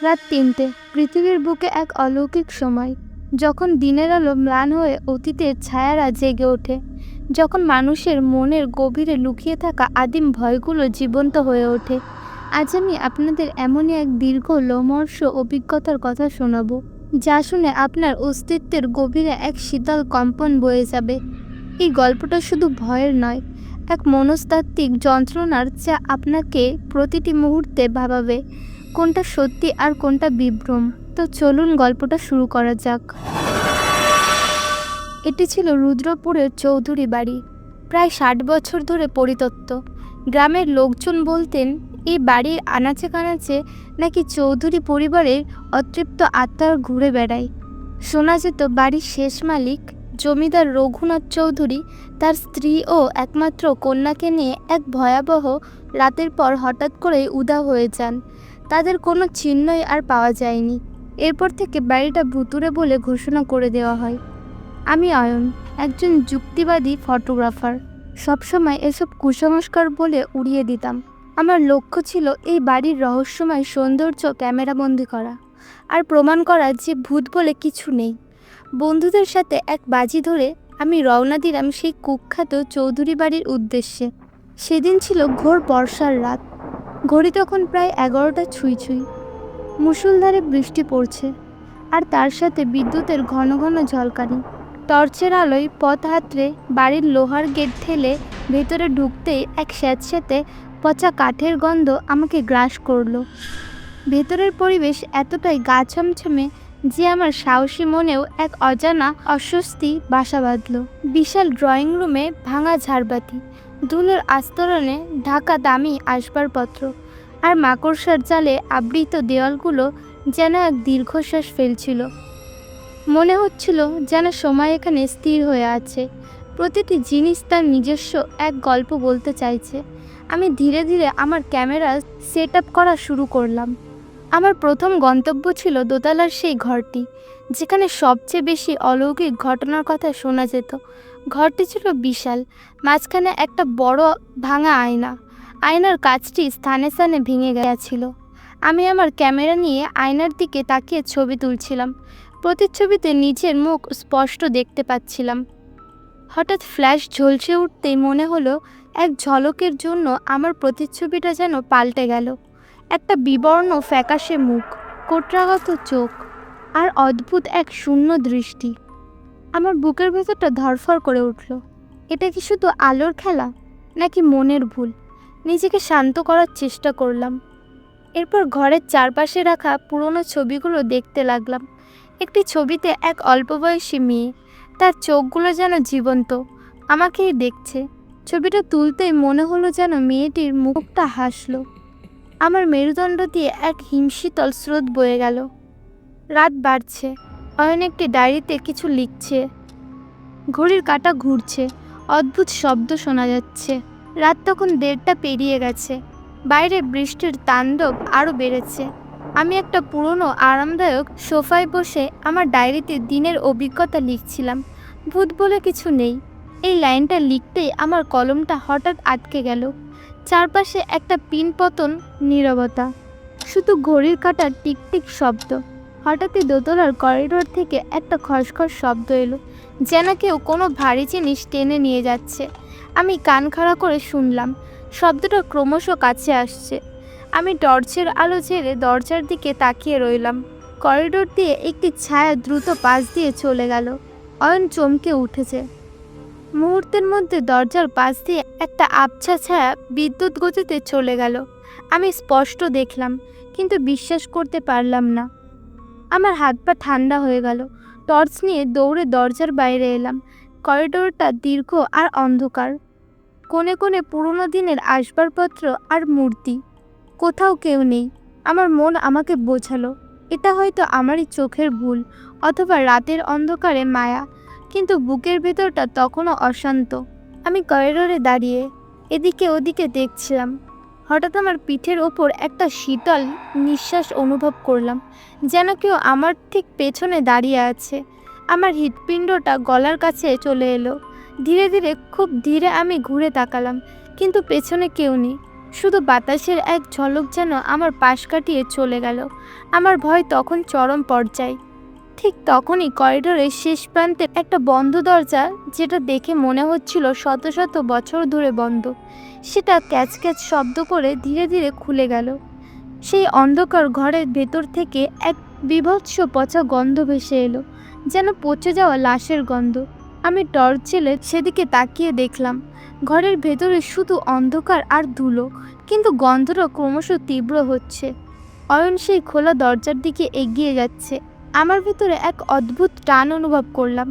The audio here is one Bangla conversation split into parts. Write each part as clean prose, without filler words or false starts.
রাত ৩টে। পৃথিবীর বুকে এক অলৌকিক সময়, যখন দিনের আলো ম্লান হয়ে অতীতের ছায়ারা জেগে ওঠে, যখন মানুষের মনের গভীরে লুকিয়ে থাকা আদিম ভয়গুলো জীবন্ত হয়ে ওঠে। আজ আমি আপনাদের এমনই এক দীর্ঘ লোমহর্ষ অভিজ্ঞতার কথা শোনাবো, যা শুনে আপনার অস্তিত্বের গভীরে এক শীতল কম্পন বয়ে যাবে। এই গল্পটা শুধু ভয়ের নয়, এক মনস্তাত্ত্বিক যন্ত্রণার, যা আপনাকে প্রতিটি মুহূর্তে ভাবাবে কোনটা সত্যি আর কোনটা বিভ্রম। তো চলুন গল্পটা শুরু করা যাক। এটি ছিল রুদ্রপুরের চৌধুরী বাড়ি, প্রায় ৬০ বছর ধরে পরিত্যক্ত। গ্রামের লোকজন বলতেন এই বাড়ির আনাচে কানাচে নাকি চৌধুরী পরিবারের অতৃপ্ত আত্মার ঘুরে বেড়ায়। শোনা যেত বাড়ির শেষ মালিক জমিদার রঘুনাথ চৌধুরী তার স্ত্রী ও একমাত্র কন্যাকে নিয়ে এক ভয়াবহ রাতের পর হঠাৎ করেই উধাও হয়ে যান। তাদের কোনো চিহ্নই আর পাওয়া যায়নি। এরপর থেকে বাড়িটা ভুতুড়ে বলে ঘোষণা করে দেওয়া হয়। আমি অয়ন, একজন যুক্তিবাদী ফটোগ্রাফার। সবসময় এসব কুসংস্কার বলে উড়িয়ে দিতাম। আমার লক্ষ্য ছিল এই বাড়ির রহস্যময় সৌন্দর্য ক্যামেরাবন্দি করা, আর প্রমাণ করা যে ভূত বলে কিছু নেই। বন্ধুদের সাথে এক বাজি ধরে আমি রওনা দিলাম সেই কুখ্যাত চৌধুরী বাড়ির উদ্দেশ্যে। সেদিন ছিল ঘোর বর্ষার রাত। ঘড়ি তখন প্রায় 11টা ছুঁই ছুঁই। মুষলধারে বৃষ্টি পড়ছে, আর তার সাথে বিদ্যুতের ঘন ঘন ঝলকানি। টর্চের আলোয় পথ হাতড়ে বাড়ির লোহার গেট ঠেলে ভেতরে ঢুকতেই এক স্যাঁতস্যাঁতে পচা কাঠের গন্ধ আমাকে গ্রাস করলো। ভেতরের পরিবেশ এতটাই গা ছমছমে যে আমার সাহসী মনেও এক অজানা অস্বস্তি বাসা বাঁধল। বিশাল ড্রয়িং রুমে ভাঙা ঝাড়বাতি, ধুলোর আস্তরণে ঢাকা দামি আসবাবপত্র, আর মাকড়সার জালে আবৃত দেওয়ালগুলো যেন এক দীর্ঘশ্বাস ফেলছিল। মনে হচ্ছিল যেন সময় এখানে স্থির হয়ে আছে, প্রতিটি জিনিস তার নিজস্ব এক গল্প বলতে চাইছে। আমি ধীরে ধীরে আমার ক্যামেরা সেট আপ করা শুরু করলাম। আমার প্রথম গন্তব্য ছিল দোতলার সেই ঘরটি, যেখানে সবচেয়ে বেশি অলৌকিক ঘটনার কথা শোনা যেত। ঘরটি ছিল বিশাল, মাঝখানে একটা বড় ভাঙা আয়না। আয়নার কাচটি স্থানে স্থানে ভেঙে গেছিল। আমি আমার ক্যামেরা নিয়ে আয়নার দিকে তাকিয়ে ছবি তুলছিলাম। প্রতিচ্ছবিতে নিজের মুখ স্পষ্ট দেখতে পাচ্ছিলাম। হঠাৎ ফ্ল্যাশ ঝলসে উঠতেই মনে হলো এক ঝলকের জন্য আমার প্রতিচ্ছবিটা যেন পাল্টে গেল। একটা বিবর্ণ ফ্যাকাশে মুখ, কোটরাগত চোখ, আর অদ্ভুত এক শূন্য দৃষ্টি। আমার বুকের ভেতরটা ধড়ফড় করে উঠল। এটা কি শুধু আলোর খেলা, নাকি মনের ভুল? নিজেকে শান্ত করার চেষ্টা করলাম। এরপর ঘরের চারপাশে রাখা পুরনো ছবিগুলো দেখতে লাগলাম। একটি ছবিতে এক অল্প বয়সী মেয়ে, তার চোখগুলো যেন জীবন্ত, আমাকেই দেখছে। ছবিটা তুলতেই মনে হলো যেন মেয়েটির মুখটা হাসলো। আমার মেরুদণ্ড দিয়ে এক হিমশীতল স্রোত বয়ে গেল। রাত বাড়ছে। অয়ন একটি ডায়েরিতে কিছু লিখছে। ঘড়ির কাঁটা ঘুরছে, অদ্ভুত শব্দ শোনা যাচ্ছে। রাত তখন 1:30টা পেরিয়ে গেছে। বাইরে বৃষ্টির তাণ্ডব আরও বেড়েছে। আমি একটা পুরনো আরামদায়ক সোফায় বসে আমার ডায়েরিতে দিনের অভিজ্ঞতা লিখছিলাম। ভূত বলে কিছু নেই, এই লাইনটা লিখতেই আমার কলমটা হঠাৎ আটকে গেল। চারপাশে একটা পিনপতন নীরবতা, শুধু ঘড়ির কাঁটার টিকটিক শব্দ। হঠাৎই দোতলার করিডোর থেকে একটা খসখস শব্দ এলো, যেন কেউ কোনো ভারী জিনিস টেনে নিয়ে যাচ্ছে। আমি কান খাড়া করে শুনলাম। শব্দটা ক্রমশ কাছে আসছে। আমি টর্চের আলো ঝেড়ে দরজার দিকে তাকিয়ে রইলাম। করিডোর দিয়ে একটি ছায়া দ্রুত পাশ দিয়ে চলে গেল। অয়ন চমকে উঠেছে। মুহূর্তের মধ্যে দরজার পাশ দিয়ে একটা আবছা ছায়া বিদ্যুৎ গতিতে চলে গেল। আমি স্পষ্ট দেখলাম, কিন্তু বিশ্বাস করতে পারলাম না। আমার হাত পা ঠান্ডা হয়ে গেল। টর্চ নিয়ে দৌড়ে দরজার বাইরে এলাম। করিডোরটা দীর্ঘ আর অন্ধকার। কোণে কোণে পুরনো দিনের আসবাবপত্র আর মূর্তি। কোথাও কেউ নেই। আমার মন আমাকে বোঝালো এটা হয়তো আমারই চোখের ভুল, অথবা রাতের অন্ধকারে মায়া। কিন্তু বুকের ভেতরটা তখনও অশান্ত। আমি করিডোরে দাঁড়িয়ে এদিকে ওদিকে দেখছিলাম। হঠাৎ আমার পিঠের ওপর একটা শীতল নিঃশ্বাস অনুভব করলাম, যেন কেউ আমার ঠিক পেছনে দাঁড়িয়ে আছে। আমার হৃৎপিণ্ডটা গলার কাছে চলে এলো। ধীরে ধীরে, খুব ধীরে আমি ঘুরে তাকালাম, কিন্তু পেছনে কেউ নেই। শুধু বাতাসের এক ঝলক যেন আমার পাশ কাটিয়ে চলে গেল। আমার ভয় তখন চরম পর্যায়ে। ঠিক তখনই করিডোরের শেষ প্রান্তে একটা বন্ধ দরজা, যেটা দেখে মনে হচ্ছিল শত শত বছর ধরে বন্ধ, সেটা ক্যাচ ক্যাচ শব্দ করে ধীরে ধীরে খুলে গেল। সেই অন্ধকার ঘরের ভেতর থেকে এক বীভৎস পচা গন্ধ ভেসে এলো, যেন পচে যাওয়া লাশের গন্ধ। আমি টর্চ জ্বেলে সেদিকে তাকিয়ে দেখলাম, ঘরের ভেতরে শুধু অন্ধকার আর ধুলো, কিন্তু গন্ধটা ক্রমশ তীব্র হচ্ছে। অয়ন সেই খোলা দরজার দিকে এগিয়ে যাচ্ছে। আমার ভেতরে এক অদ্ভুত টান অনুভব করলাম,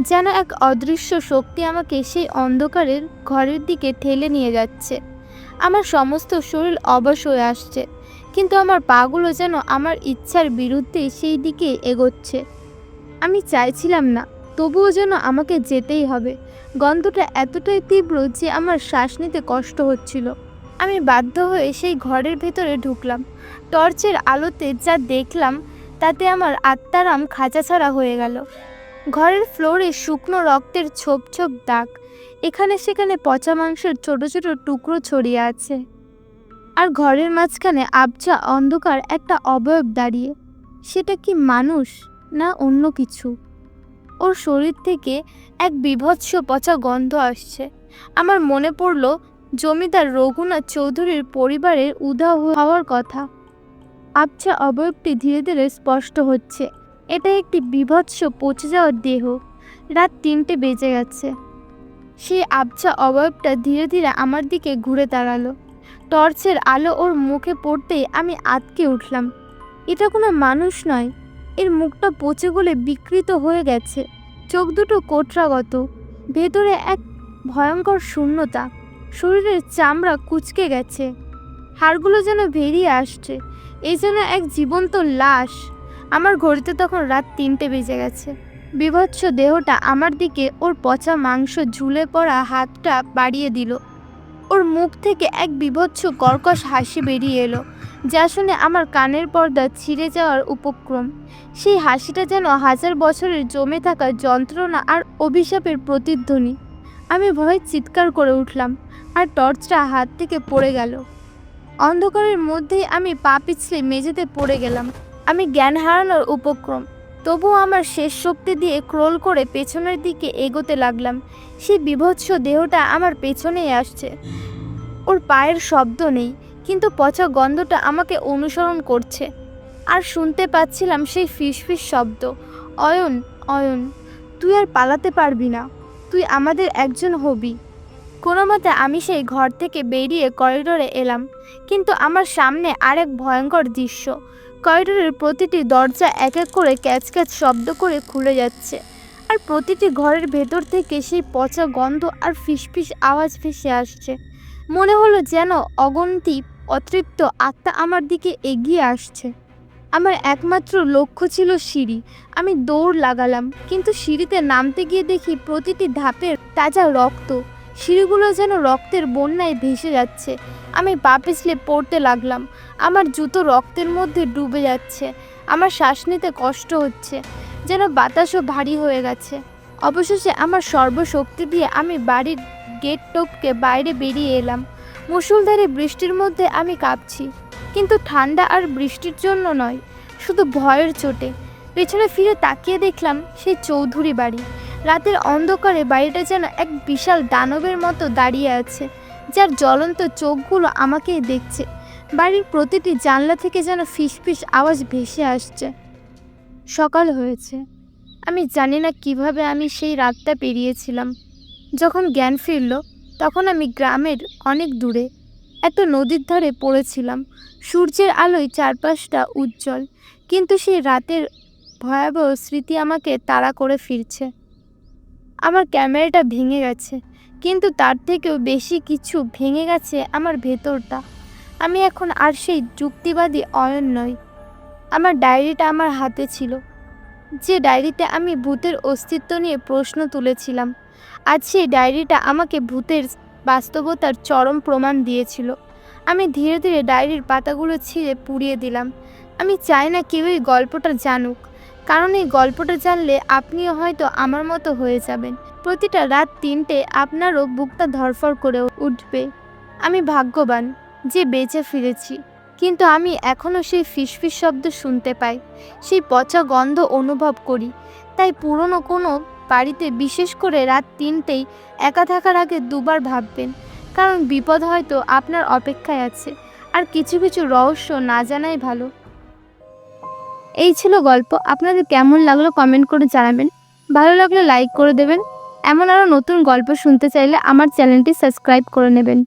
যেন এক অদৃশ্য শক্তি আমাকে সেই অন্ধকারের ঘরের দিকে ঠেলে নিয়ে যাচ্ছে। আমার সমস্ত শরীর অবশ হয়ে আসছে, কিন্তু আমার পাগুলো যেন আমার ইচ্ছার বিরুদ্ধে সেই দিকে এগোচ্ছে। আমি চাইছিলাম না, তবুও যেন আমাকে যেতেই হবে। গন্ধটা এতটাই তীব্র যে আমার শ্বাস নিতে কষ্ট হচ্ছিল। আমি বাধ্য হয়ে সেই ঘরের ভেতরে ঢুকলাম। টর্চের আলোতে যা দেখলাম তাতে আমার আত্মারাম খাঁচাছাড়া হয়ে গেল। ঘরের ফ্লোরে শুকনো রক্তের ছোপ ছোপ দাগ, এখানে সেখানে পচা মাংসের ছোট ছোট টুকরো ছড়িয়ে আছে। আর ঘরের মাঝখানে আবছা অন্ধকার একটা অবয়ব দাঁড়িয়ে। সেটা কি মানুষ না অন্য কিছু? ওর শরীর থেকে এক বীভৎস পচা গন্ধ আসছে। আমার মনে পড়ল জমিদার রঘুনাথ চৌধুরীর পরিবারের উধাও হওয়ার কথা। আবছা অবয়বটি ধীরে ধীরে স্পষ্ট হচ্ছে। এটা একটি বীভৎস পচে যাওয়ার দেহ। রাত 3টে বেজে গেছে। সেই আবছা অবয়বটা ধীরে ধীরে আমার দিকে ঘুরে দাঁড়ালো। টর্চের আলো ওর মুখে পড়তেই আমি আঁতকে উঠলাম। এটা কোনো মানুষ নয়, এর মুখটা পচে গলে বিকৃত হয়ে গেছে। চোখ দুটো কোটরাগত, ভেতরে এক ভয়ঙ্কর শূন্যতা। শরীরের চামড়া কুঁচকে গেছে, হাড়গুলো যেন বেরিয়ে আসছে। এই যেন এক জীবন্ত লাশ। আমার ঘড়িতে তখন রাত 3টে বেজে গেছে। বীভৎস দেহটা আমার দিকে ওর পচা মাংস ঝুলে পড়া হাতটা বাড়িয়ে দিল। ওর মুখ থেকে এক বীভৎস কর্কশ হাসি বেরিয়ে এলো, যা শুনে আমার কানের পর্দা ছিঁড়ে যাওয়ার উপক্রম। সেই হাসিটা যেন হাজার বছরের জমে থাকা যন্ত্রণা আর অভিশাপের প্রতিধ্বনি। আমি ভয়ে চিৎকার করে উঠলাম, আর টর্চটা হাত থেকে পড়ে গেল। অন্ধকারের মধ্যেই আমি পা পিছলে মেঝেতে পড়ে গেলাম। আমি জ্ঞান হারানোর উপক্রম, তবুও আমার শেষ শক্তি দিয়ে ক্রল করে পেছনের দিকে এগোতে লাগলাম। সেই বীভৎস দেহটা আমার পেছনেই আসছে। ওর পায়ের শব্দ নেই, কিন্তু পচা গন্ধটা আমাকে অনুসরণ করছে। আর শুনতে পাচ্ছিলাম সেই ফিসফিস শব্দ, অয়ন, অয়ন, তুই আর পালাতে পারবি না, তুই আমাদের একজন হবি। কোনো মতে আমি সেই ঘর থেকে বেরিয়ে করিডোরে এলাম, কিন্তু আমার সামনে আরেক ভয়ঙ্কর দৃশ্য। করিডোরের প্রতিটি দরজা এক এক করে ক্যাচ ক্যাচ শব্দ করে খুলে যাচ্ছে, আর প্রতিটি ঘরের ভেতর থেকে সেই পচা গন্ধ আর ফিসফিস আওয়াজ ভেসে আসছে। মনে হলো যেন অগন্তি অতৃপ্ত আত্মা আমার দিকে এগিয়ে আসছে। আমার একমাত্র লক্ষ্য ছিল সিঁড়ি। আমি দৌড় লাগালাম, কিন্তু সিঁড়িতে নামতে গিয়ে দেখি প্রতিটি ধাপের তাজা রক্ত। সিঁড়িগুলো যেন রক্তের বন্যায় ভেসে যাচ্ছে। আমি পা পিছলে পড়তে লাগলাম। আমার জুতো রক্তের মধ্যে ডুবে যাচ্ছে। আমার শ্বাস নিতে কষ্ট হচ্ছে, যেন বাতাসও ভারী হয়ে গেছে। অবশেষে আমার সর্বশক্তি দিয়ে আমি বাড়ির গেট টপকে বাইরে বেরিয়ে এলাম। মুষলধারে বৃষ্টির মধ্যে আমি কাঁপছি, কিন্তু ঠান্ডা আর বৃষ্টির জন্য নয়, শুধু ভয়ের চোটে। পেছনে ফিরে তাকিয়ে দেখলাম সেই চৌধুরী বাড়ি। রাতের অন্ধকারে বাড়িটা যেন এক বিশাল দানবের মতো দাঁড়িয়ে আছে, যার জ্বলন্ত চোখগুলো আমাকেই দেখছে। বাড়ির প্রতিটি জানলা থেকে যেন ফিসফিস আওয়াজ ভেসে আসছে। সকাল হয়েছে। আমি জানি না কিভাবে আমি সেই রাতটা পেরিয়েছিলাম। যখন জ্ঞান ফিরল, তখন আমি গ্রামের অনেক দূরে একটা নদীর ধারে পড়েছিলাম। সূর্যের আলোয় চারপাশটা উজ্জ্বল, কিন্তু সেই রাতের ভয়াবহ স্মৃতি আমাকে তাড়া করে ফিরছে। আমার ক্যামেরাটা ভেঙে গেছে, কিন্তু তার থেকেও বেশি কিছু ভেঙে গেছে আমার ভেতরটা। আমি এখন আর সেই যুক্তিবাদী অয়ন নই। আমার ডায়েরিটা আমার হাতে ছিল, যে ডায়েরিতে আমি ভূতের অস্তিত্ব নিয়ে প্রশ্ন তুলেছিলাম। আজ সেই ডায়েরিটা আমাকে ভূতের বাস্তবতার চরম প্রমাণ দিয়েছিল। আমি ধীরে ধীরে ডায়েরির পাতাগুলো ছিঁড়ে পুড়িয়ে দিলাম। আমি চাই না কেউ এই গল্পটা জানুক, কারণ এই গল্পটা জানলে আপনিও হয়তো আমার মতো হয়ে যাবেন। প্রতিটা রাত 3টে আপনারও বুকটা ধড়ফড় করে উঠবে। আমি ভাগ্যবান, যে বেঁচে ফিরেছি, কিন্তু আমি এখনও সেই ফিসফিস শব্দ শুনতে পাই, সেই পচা গন্ধ অনুভব করি। তাই পুরনো কোনো বাড়িতে, বিশেষ করে রাত 3টেয় একা থাকার আগে দুবার ভাববেন, কারণ বিপদ হয়তো আপনার অপেক্ষায় আছে। আর কিছু কিছু রহস্য না জানাই ভালো। এই ছিল গল্প। আপনাদের কেমন লাগলো কমেন্ট করে জানাবেন। ভালো লাগলে লাইক করে দেবেন। এমন আরও নতুন গল্প শুনতে চাইলে আমার চ্যানেলটি সাবস্ক্রাইব করে নেবেন।